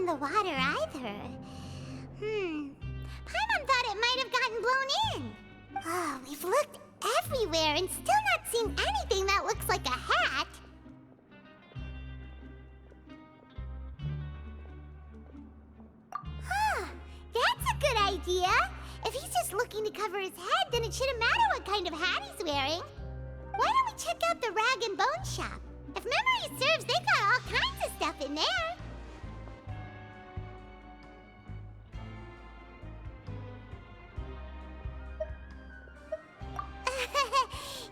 in the water either. Paimon thought it might have gotten blown in. Oh, we've looked everywhere and still not seen anything that looks like a hat. Huh, that's a good idea. If he's just looking to cover his head, then it shouldn't matter what kind of hat he's wearing. Why don't we check out the Rag and Bone Shop? If memory serves, they got all kinds of stuff in there.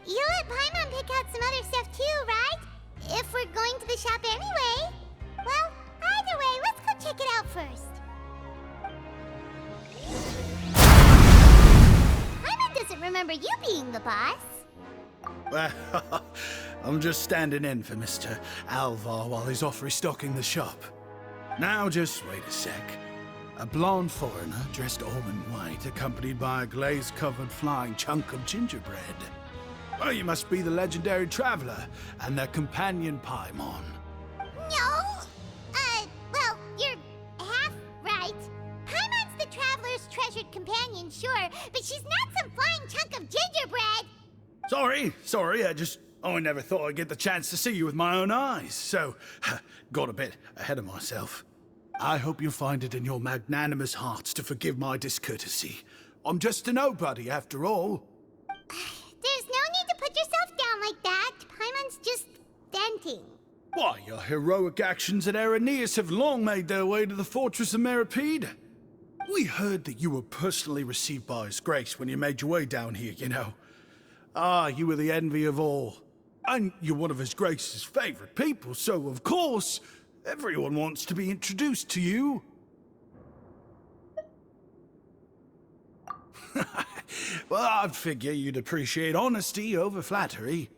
You let Paimon pick out some other stuff too, right? If we're going to the shop anyway. Well, either way, let's go check it out first. Paimon doesn't remember you being the boss. Well, I'm just standing in for Mr. Alvar while he's off restocking the shop. Now just wait a sec. A blonde foreigner dressed all in white, accompanied by a glaze-covered flying chunk of gingerbread. Well, you must be the legendary traveler and their companion Paimon. No! Well, you're half right. Paimon's the traveler's treasured companion, sure, but she's not some flying chunk of gingerbread! Sorry, I never thought I'd get the chance to see you with my own eyes, so got a bit ahead of myself. I hope you find it in your magnanimous hearts to forgive my discourtesy. I'm just a nobody, after all. There's no need to put yourself down like that. Paimon's just venting. Why, your heroic actions at Araneus have long made their way to the fortress of Meripede. We heard that you were personally received by His Grace when you made your way down here, you know. Ah, you were the envy of all. And you're one of His Grace's favorite people, so of course, everyone wants to be introduced to you. Well, I'd figure you'd appreciate honesty over flattery.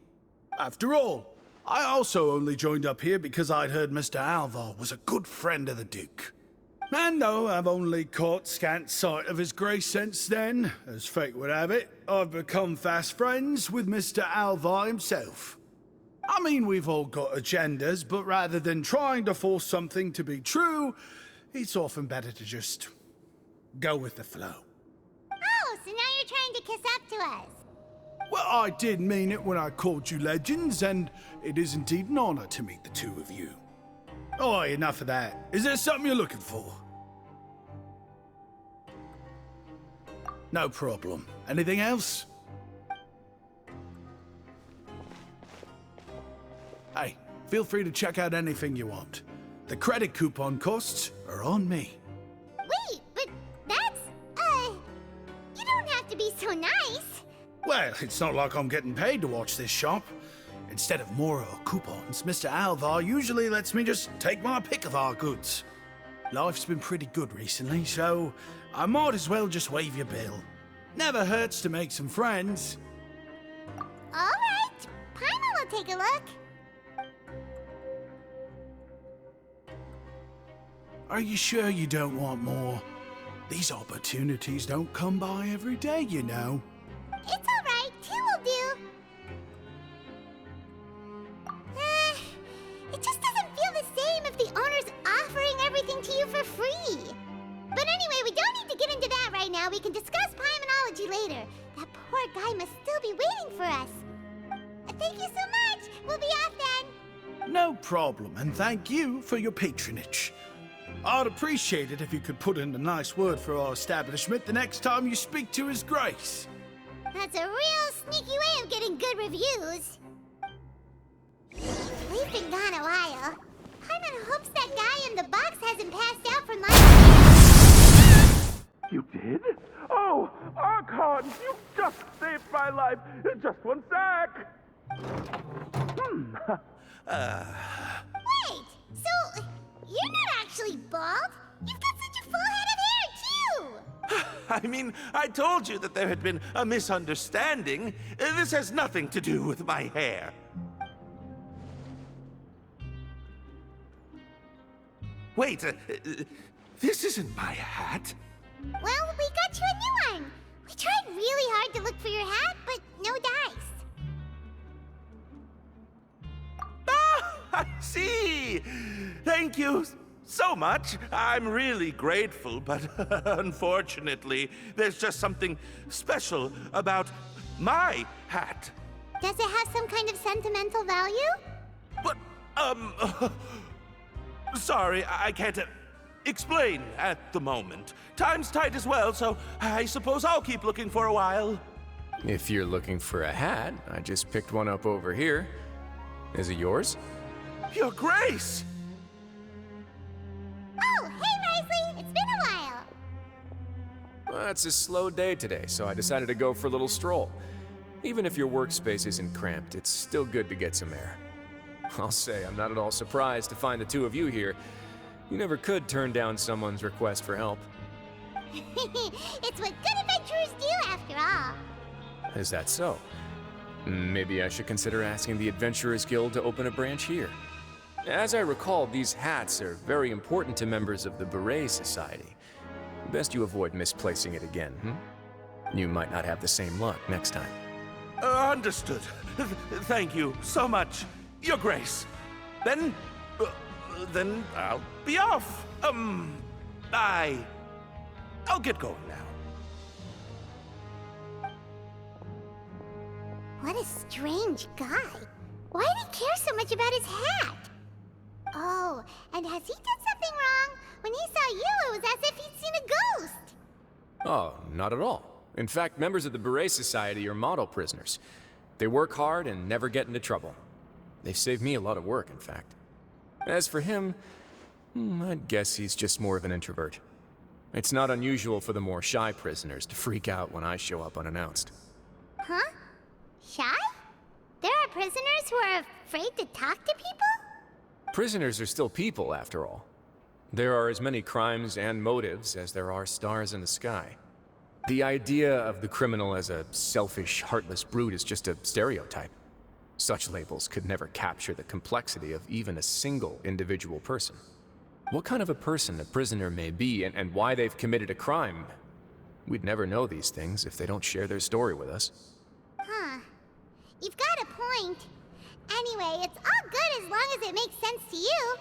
After all, I also only joined up here because I'd heard Mr. Alvar was a good friend of the Duke. And though I've only caught scant sight of His Grace since then, as fate would have it, I've become fast friends with Mr. Alvar himself. I mean, we've all got agendas, but rather than trying to force something to be true, it's often better to just go with the flow. Oh, so now you're trying to kiss up to us. Well, I did mean it when I called you legends, and it is indeed an honor to meet the two of you. Oh, enough of that. Is there something you're looking for? No problem. Anything else? Hey, feel free to check out anything you want. The credit coupon costs are on me. Wait, but that's, you don't have to be so nice. Well, it's not like I'm getting paid to watch this shop. Instead of more coupons, Mr. Alvar usually lets me just take my pick of our goods. Life's been pretty good recently, so I might as well just waive your bill. Never hurts to make some friends. All right, Paimon will take a look. Are you sure you don't want more? These opportunities don't come by every day, you know. It's all right, two will do. It just doesn't feel the same if the owner's offering everything to you for free. But anyway, we don't need to get into that right now. We can discuss Paimonology later. That poor guy must still be waiting for us. Thank you so much. We'll be off then. No problem, and thank you for your patronage. I'd appreciate it if you could put in a nice word for our establishment the next time you speak to His Grace. That's a real sneaky way of getting good reviews. We've been gone a while. Paimon hopes that guy in the box hasn't passed out from last. You did? Oh, Archon, you just saved my life. Just one sec. Wait, so you're not actually bald? You've got such a full head of hair, too! I mean, I told you that there had been a misunderstanding. This has nothing to do with my hair. Wait, this isn't my hat. Well, we got you a new one. We tried really hard to look for your hat, but no dice. Ah, I see. Thank you so much. I'm really grateful, but unfortunately, there's just something special about my hat. Does it have some kind of sentimental value? But, sorry, I can't explain at the moment. Time's tight as well, so I suppose I'll keep looking for a while. If you're looking for a hat, I just picked one up over here. Is it yours? Your Grace! Oh, hey, Risley! It's been a while. Well, it's a slow day today, so I decided to go for a little stroll. Even if your workspace isn't cramped, it's still good to get some air. I'll say I'm not at all surprised to find the two of you here. You never could turn down someone's request for help. It's what good adventurers do, after all. Is that so? Maybe I should consider asking the Adventurers Guild to open a branch here. As I recall, these hats are very important to members of the Beret Society. Best you avoid misplacing it again, You might not have the same luck next time. Understood. Thank you so much, Your Grace. Then I'll be off. I'll get going now. What a strange guy. Why did he care so much about his hat? Oh, and has he done something wrong? When he saw you, it was as if he'd seen a ghost. Oh, not at all. In fact, members of the Beret Society are model prisoners. They work hard and never get into trouble. They've saved me a lot of work, in fact. As for him, I'd guess he's just more of an introvert. It's not unusual for the more shy prisoners to freak out when I show up unannounced. Huh? Shy? There are prisoners who are afraid to talk to people? Prisoners are still people, after all. There are as many crimes and motives as there are stars in the sky. The idea of the criminal as a selfish, heartless brute is just a stereotype. Such labels could never capture the complexity of even a single individual person. What kind of a person a prisoner may be and why they've committed a crime, we'd never know these things if they don't share their story with us. Huh. You've got a point. Anyway, it's all good as long as it makes sense to you.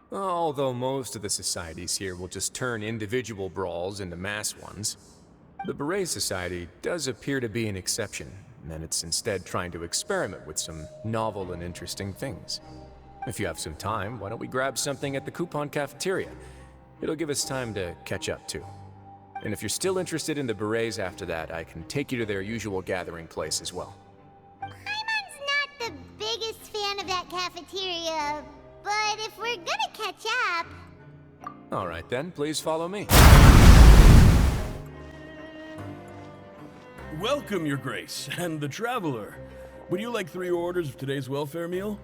Although most of the societies here will just turn individual brawls into mass ones, the Beret Society does appear to be an exception, and it's instead trying to experiment with some novel and interesting things. If you have some time, why don't we grab something at the Coupon Cafeteria? It'll give us time to catch up, too. And if you're still interested in the Berets after that, I can take you to their usual gathering place as well. Paimon's not the biggest fan of that cafeteria, but if we're gonna catch up... All right then, please follow me. Welcome, Your Grace, and the Traveler. Would you like 3 orders of today's welfare meal?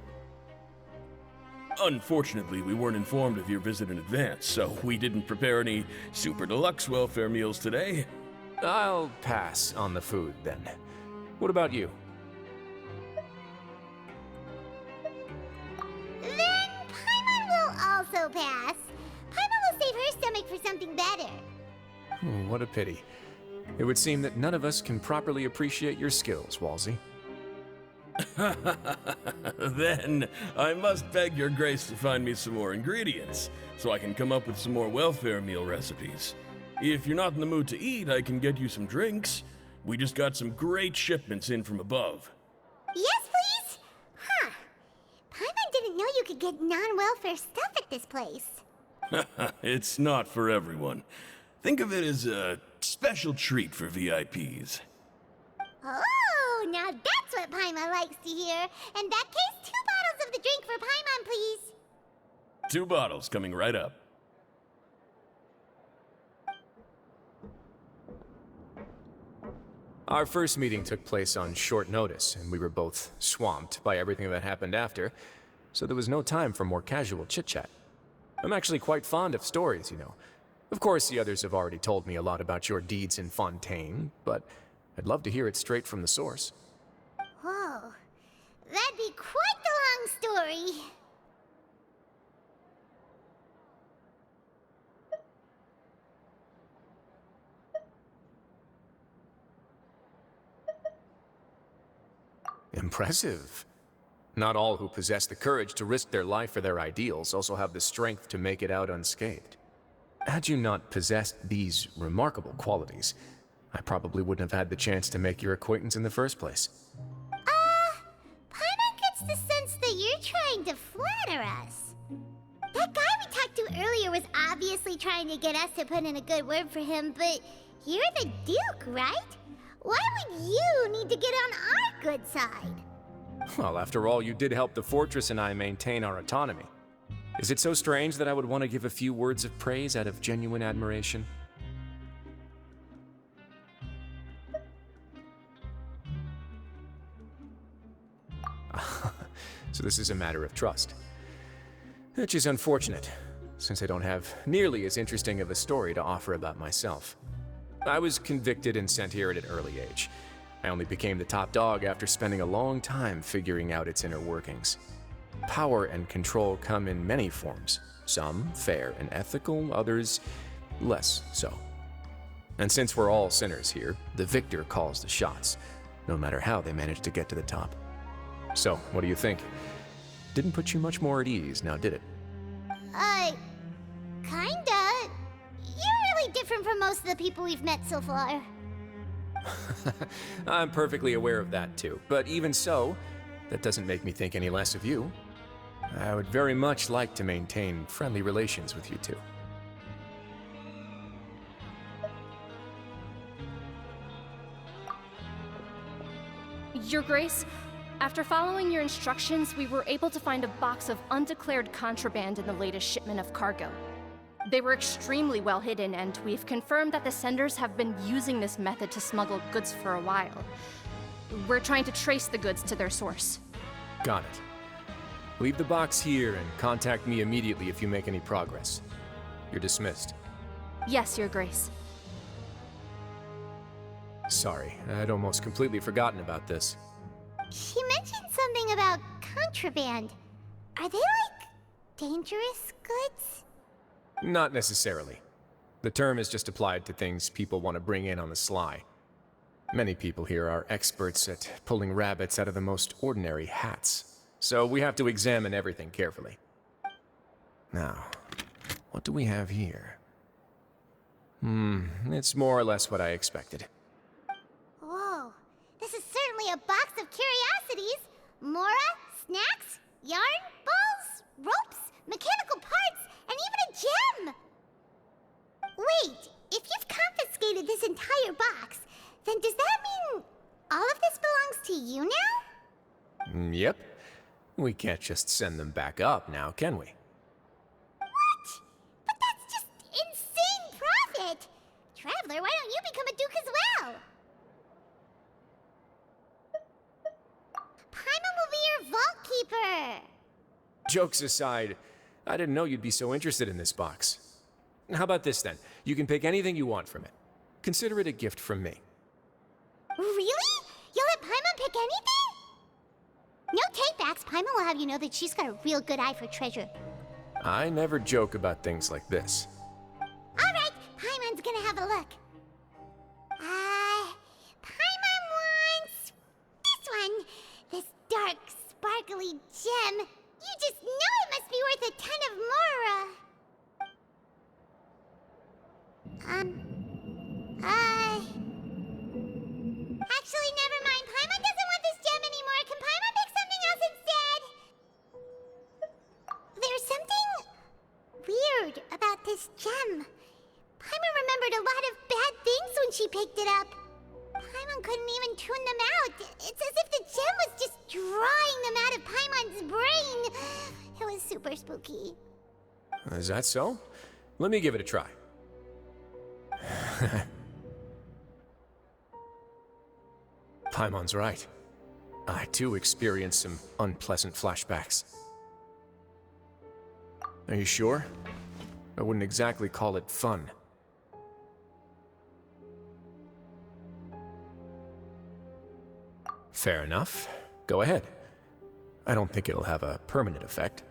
Unfortunately, we weren't informed of your visit in advance, so we didn't prepare any super deluxe welfare meals today. I'll pass on the food, then. What about you? Then Paimon will also pass. Paimon will save her stomach for something better. What a pity. It would seem that none of us can properly appreciate your skills, Walsey. Then I must beg Your Grace to find me some more ingredients, so I can come up with some more welfare meal recipes. If you're not in the mood to eat, I can get you some drinks. We just got some great shipments in from above. Yes, please? Huh. Paimon didn't know you could get non-welfare stuff at this place. It's not for everyone. Think of it as a special treat for VIPs. Oh, now that's what Paimon likes to hear. In that case, 2 bottles of the drink for Paimon, please. 2 bottles coming right up. Our first meeting took place on short notice, and we were both swamped by everything that happened after, so there was no time for more casual chit-chat. I'm actually quite fond of stories, you know. Of course, the others have already told me a lot about your deeds in Fontaine, but I'd love to hear it straight from the source. Whoa. That'd be quite the long story. Impressive. Not all who possess the courage to risk their life for their ideals also have the strength to make it out unscathed. Had you not possessed these remarkable qualities, I probably wouldn't have had the chance to make your acquaintance in the first place. Paimon gets the sense that you're trying to flatter us. That guy we talked to earlier was obviously trying to get us to put in a good word for him, but you're the Duke, right? Why would you need to get on our good side? Well, after all, you did help the fortress and I maintain our autonomy. Is it so strange that I would want to give a few words of praise out of genuine admiration? So this is a matter of trust. Which is unfortunate, since I don't have nearly as interesting of a story to offer about myself. I was convicted and sent here at an early age. I only became the top dog after spending a long time figuring out its inner workings. Power and control come in many forms, some fair and ethical, others less so. And since we're all sinners here, the victor calls the shots, no matter how they manage to get to the top. So, what do you think? Didn't put you much more at ease, now did it? Kinda. You're really different from most of the people we've met so far. I'm perfectly aware of that too, but even so, that doesn't make me think any less of you. I would very much like to maintain friendly relations with you two. Your Grace, after following your instructions, we were able to find a box of undeclared contraband in the latest shipment of cargo. They were extremely well hidden, and we've confirmed that the senders have been using this method to smuggle goods for a while. We're trying to trace the goods to their source. Got it. Leave the box here and contact me immediately if you make any progress. You're dismissed. Yes, Your Grace. Sorry, I'd almost completely forgotten about this. She mentioned something about contraband. Are they like dangerous goods? Not necessarily. The term is just applied to things people want to bring in on the sly. Many people here are experts at pulling rabbits out of the most ordinary hats, so we have to examine everything carefully. Now, what do we have here? It's more or less what I expected. Whoa, this is certainly a box of curiosities. Mora, snacks, yarn, balls, ropes, mechanical parts, and even a gem! Wait, if you've confiscated this entire box, then does that mean all of this belongs to you now? Yep. We can't just send them back up now, can we? What? But that's just insane profit! Traveler, why don't you become a duke as well? Paimon will be your vault keeper! Jokes aside, I didn't know you'd be so interested in this box. How about this then? You can pick anything you want from it. Consider it a gift from me. Really? You'll let Paimon pick anything? No takebacks. Paimon will have you know that she's got a real good eye for treasure. I never joke about things like this. Alright, Paimon's gonna have a look. Paimon wants this one. This dark, sparkly gem. You just know it must be worth a ton of Mora. Actually, never mind. Paimon doesn't want this gem anymore. Can Paimon pick something else instead? There's something weird about this gem. Paimon remembered a lot of bad things when she picked it up. Paimon couldn't even tune them out. It's as if the gem was just drawing them out of Paimon's brain. It was super spooky. Is that so? Let me give it a try. Paimon's right. I too experienced some unpleasant flashbacks. Are you sure? I wouldn't exactly call it fun. Fair enough. Go ahead. I don't think it'll have a permanent effect.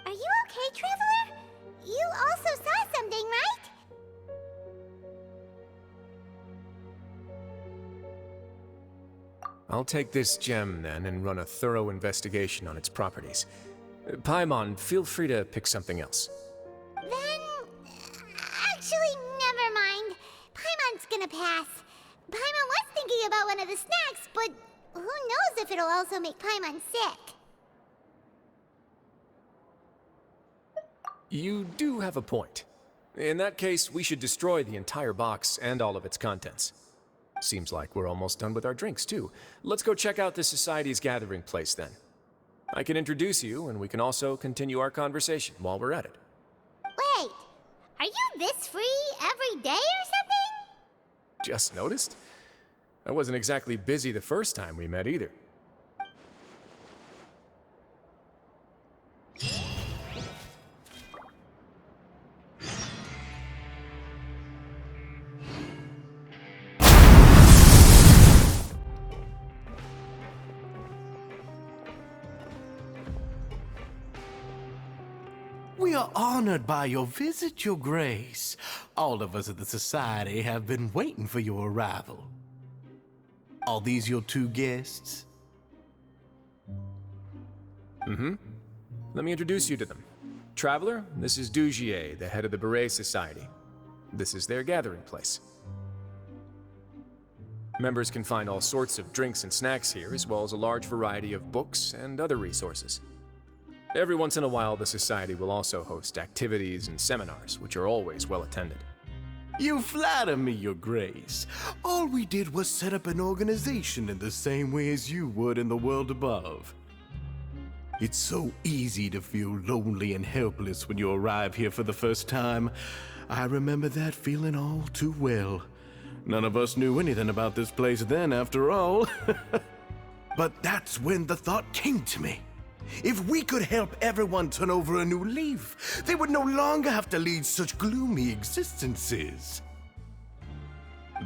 Are you okay, Traveler? You also saw something I'll take this gem then and run a thorough investigation on its properties. Paimon, feel free to pick something else. Then... actually, never mind. Paimon's gonna pass. Paimon was thinking about one of the snacks, but who knows if it'll also make Paimon sick. You do have a point. In that case, we should destroy the entire box and all of its contents. Seems like we're almost done with our drinks, too. Let's go check out the Society's gathering place, then. I can introduce you, and we can also continue our conversation while we're at it. Wait, are you this free every day or something? Just noticed? I wasn't exactly busy the first time we met, either. We are honored by your visit, Your Grace. All of us at the Society have been waiting for your arrival. Are these your two guests? Let me introduce you to them. Traveler, this is Dugier, the head of the Beret Society. This is their gathering place. Members can find all sorts of drinks and snacks here, as well as a large variety of books and other resources. Every once in a while, the Society will also host activities and seminars, which are always well attended. You flatter me, Your Grace. All we did was set up an organization in the same way as you would in the world above. It's so easy to feel lonely and helpless when you arrive here for the first time. I remember that feeling all too well. None of us knew anything about this place then, after all. But that's when the thought came to me. If we could help everyone turn over a new leaf, they would no longer have to lead such gloomy existences.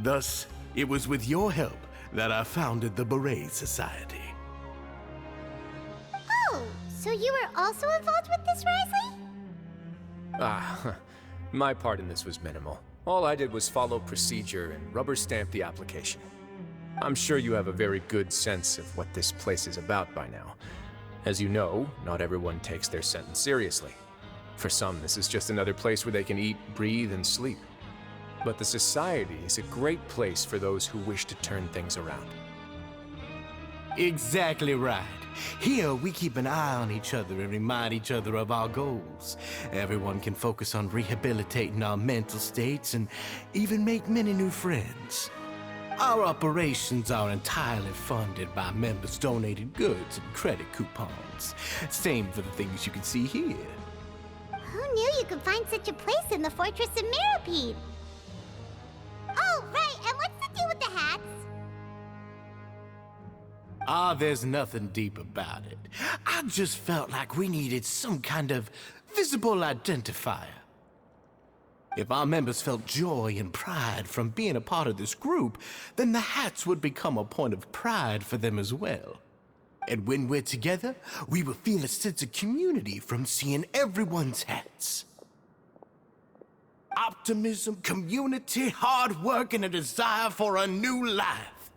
Thus, it was with your help that I founded the Beret Society. Oh, so you were also involved with this, Risley? My part in this was minimal. All I did was follow procedure and rubber stamp the application. I'm sure you have a very good sense of what this place is about by now. As you know, not everyone takes their sentence seriously. For some, this is just another place where they can eat, breathe, and sleep. But the Society is a great place for those who wish to turn things around. Exactly right. Here, we keep an eye on each other and remind each other of our goals. Everyone can focus on rehabilitating our mental states and even make many new friends. Our operations are entirely funded by members' donated goods and credit coupons. Same for the things you can see here. Who knew you could find such a place in the Fortress of Mirapede? Oh, right, and what's the deal with the hats? There's nothing deep about it. I just felt like we needed some kind of visible identifier. If our members felt joy and pride from being a part of this group, then the hats would become a point of pride for them as well. And when we're together, we will feel a sense of community from seeing everyone's hats. Optimism, community, hard work, and a desire for a new life.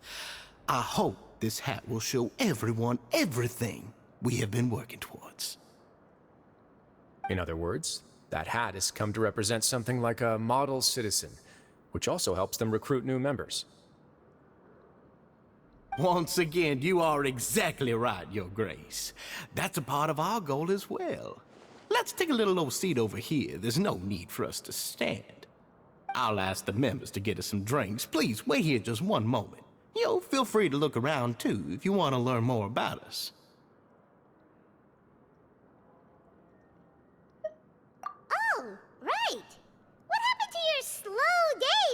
I hope this hat will show everyone everything we have been working towards. In other words, that hat has come to represent something like a model citizen, which also helps them recruit new members. Once again, you are exactly right, Your Grace. That's a part of our goal as well. Let's take a little old seat over here. There's no need for us to stand. I'll ask the members to get us some drinks. Please wait here just one moment. Feel free to look around too if you want to learn more about us. Oh, right. What happened to your slow day,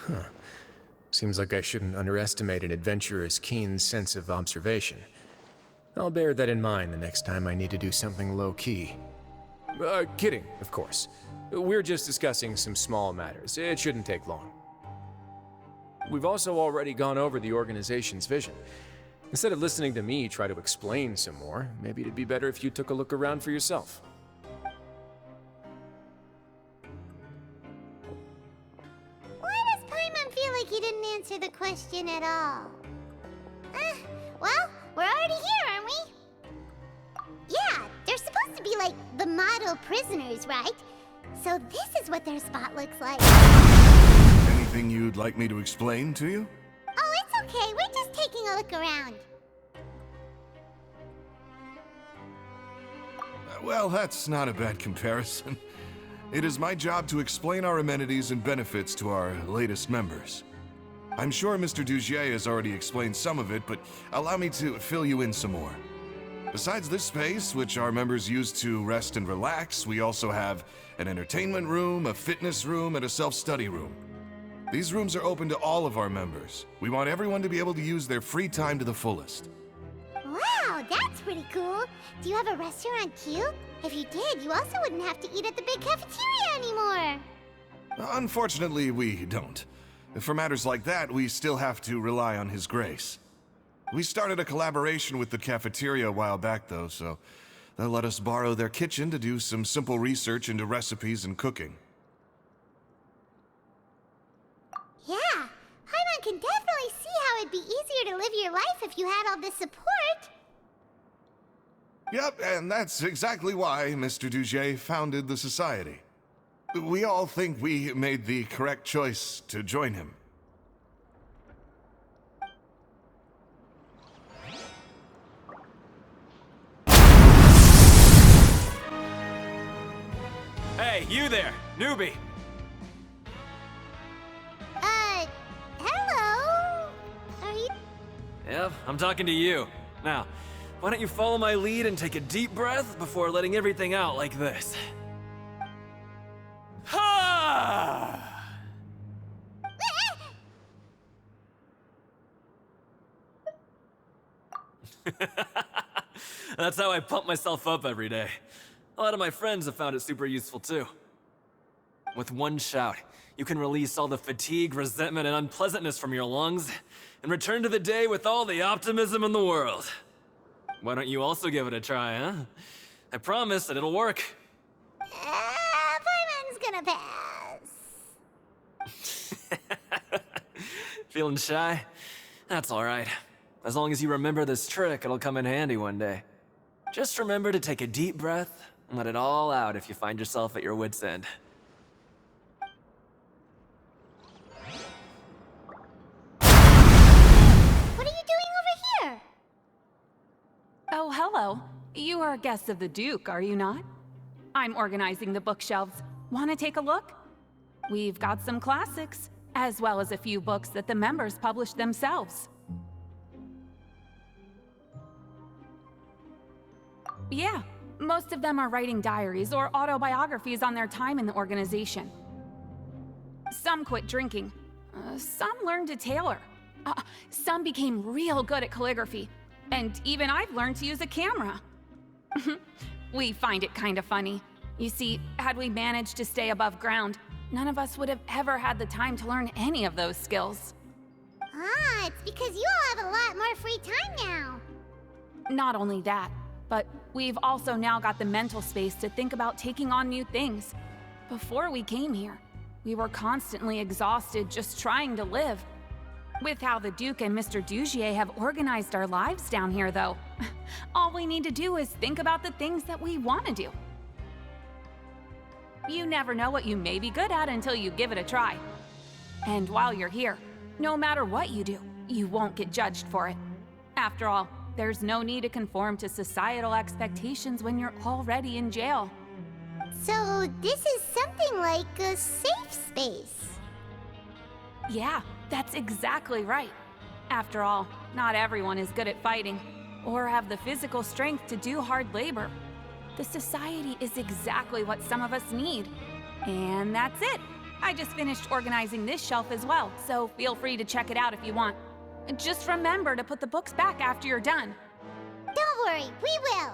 Risley? Seems like I shouldn't underestimate an adventurer's keen sense of observation. I'll bear that in mind the next time I need to do something low-key. Kidding, of course. We're just discussing some small matters. It shouldn't take long. We've also already gone over the organization's vision. Instead of listening to me try to explain some more, maybe it'd be better if you took a look around for yourself. Why does Paimon feel like he didn't answer the question at all? fellow prisoners, right? So this is what their spot looks like. Anything you'd like me to explain to you? Oh, it's okay. We're just taking a look around. Well, that's not a bad comparison. It is my job to explain our amenities and benefits to our latest members. I'm sure Mr. Dugier has already explained some of it, but allow me to fill you in some more. Besides this space, which our members use to rest and relax, we also have an entertainment room, a fitness room, and a self-study room. These rooms are open to all of our members. We want everyone to be able to use their free time to the fullest. Wow, that's pretty cool. Do you have a restaurant too? If you did, you also wouldn't have to eat at the big cafeteria anymore. Unfortunately, we don't. For matters like that, we still have to rely on His grace. We started a collaboration with the cafeteria a while back, though, so they'll let us borrow their kitchen to do some simple research into recipes and cooking. Yeah, Paimon can definitely see how it'd be easier to live your life if you had all this support. Yep, and that's exactly why Mr. Dugier founded the society. We all think we made the correct choice to join him. Hey, you there, newbie! Hello? Are you... Yep, I'm talking to you. Now, why don't you follow my lead and take a deep breath before letting everything out like this? Ha! That's how I pump myself up every day. A lot of my friends have found it super useful too. With one shout, you can release all the fatigue, resentment, and unpleasantness from your lungs and return to the day with all the optimism in the world. Why don't you also give it a try, huh? I promise that it'll work. Paimon's gonna pass. Feeling shy? That's alright. As long as you remember this trick, it'll come in handy one day. Just remember to take a deep breath and let it all out if you find yourself at your wit's end. What are you doing over here? Oh, hello. You are guests of the Duke, are you not? I'm organizing the bookshelves. Want to take a look? We've got some classics, as well as a few books that the members published themselves. Yeah, most of them are writing diaries or autobiographies on their time in the organization. Some quit drinking. Some learned to tailor. Some became real good at calligraphy. And even I've learned to use a camera. We find it kind of funny. You see, had we managed to stay above ground, none of us would have ever had the time to learn any of those skills. Ah, it's because you all have a lot more free time now. Not only that, but we've also now got the mental space to think about taking on new things. Before we came here, we were constantly exhausted just trying to live. With how the Duke and Mr. Dugier have organized our lives down here, though, all we need to do is think about the things that we want to do. You never know what you may be good at until you give it a try. And while you're here, no matter what you do, you won't get judged for it. After all, there's no need to conform to societal expectations when you're already in jail. So this is something like a safe space. Yeah, that's exactly right. After all, not everyone is good at fighting, or have the physical strength to do hard labor. The society is exactly what some of us need. And that's it. I just finished organizing this shelf as well, so feel free to check it out if you want. Just remember to put the books back after you're done. Don't worry, we will.